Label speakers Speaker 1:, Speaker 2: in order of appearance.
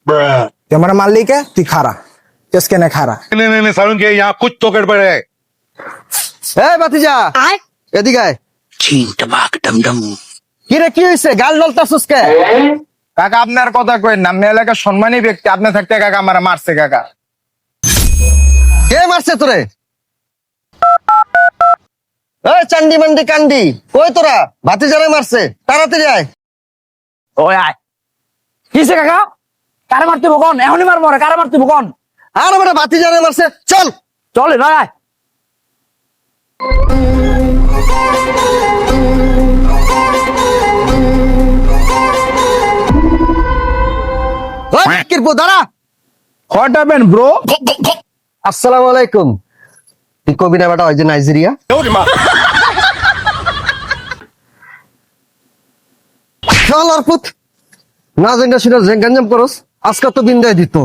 Speaker 1: তুই আমার মারলি কে? তুই খারা কেস কেনে খারা।
Speaker 2: नहीं सारुण के यहाँ कुछ तो गड़बड़ है।
Speaker 3: এই ভাতিজা এদিকে আয়। কি রে কি হয়েছে গাল ডলতাছস কে?
Speaker 1: কাকা আপনার কথা কইন না, আমি এলাকার সম্মানী ব্যক্তি, আপনি থাকতে কাকা আমার মারছে কাকা।
Speaker 3: কে মারছে তোরে? এই চান্ডি মান্ডি কান্ডি কই তোরা? ভাতিজারে মারছে, তাড়াতাড়ি আয়।
Speaker 4: ওই আয় কিসে কাকা? কারে মারতে বকন? এখনই মারবো রে, কারে মারতে বকন?
Speaker 3: আর আমার ভাতিজারে মারছে, চল।
Speaker 4: চলে না আয়।
Speaker 3: ওই কিরপো দাঁড়া।
Speaker 1: What happen bro?
Speaker 3: আসসালামু আলাইকুম। তুই কবি না বেটা, ওই যে নাইজেরিয়া। চল আর পুত না জেঙ্গা সেটা জেঙ্গাঞ্জাম করস, আজকে তো বিন্দায় দিত।